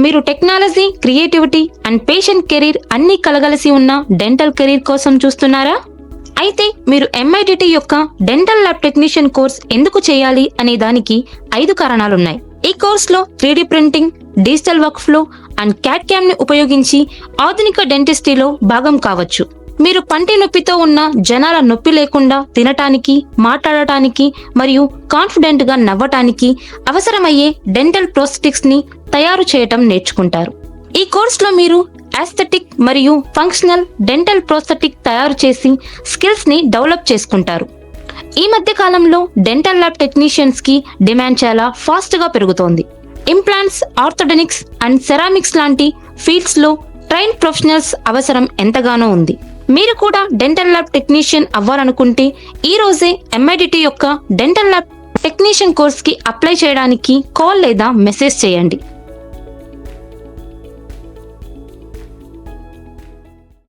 మీరు technology, creativity and patient career అన్నీ కలగలిసి ఉన్న డెంటల్ కెరీర్ కోసం చూస్తున్నారా? అయితే మీరు MIDT యొక్క డెంటల్ ల్యాబ్ టెక్నీషియన్ కోర్స్ ఎందుకు చేయాలి అనే దానికి 5 కారణాలున్నాయి. ఈ కోర్సులో 3D printing, digital work flow and CAD CAM ని ఉపయోగించి ఆధునిక డెంటిస్ట్రీలో భాగం కావచ్చు. మీరు పంటి నొప్పితో ఉన్న జనాల నొప్పి లేకుండా తినటానికి, మాట్లాడటానికి మరియు కాన్ఫిడెంట్ గా నవ్వటానికి అవసరమయ్యే డెంటల్ ప్రోస్థెటిక్స్ ని తయారు చేయటం నేర్చుకుంటారు. ఈ కోర్సులో మీరు ఆస్థెటిక్ మరియు ఫంక్షనల్ డెంటల్ ప్రోస్థెటిక్ తయారు చేసి స్కిల్స్ ని డెవలప్ చేసుకుంటారు. ఈ మధ్య కాలంలో డెంటల్ ల్యాబ్ టెక్నీషియన్స్ కి డిమాండ్ చాలా ఫాస్ట్ గా పెరుగుతోంది. ఇంప్లాంట్స్, ఆర్థోడెనిక్స్ అండ్ సెరామిక్స్ లాంటి ఫీల్డ్స్ లో ట్రైన్ ప్రొఫెషనల్స్ అవసరం ఎంతగానో ఉంది. మీరు కూడా డెంటల్ ల్యాబ్ టెక్నీషియన్ అవ్వాలనుకుంటే ఈ రోజే MIDT యొక్క డెంటల్ ల్యాబ్ టెక్నీషియన్ కోర్స్ కి అప్లై చేయడానికి కాల్ లేదా మెసేజ్ చేయండి.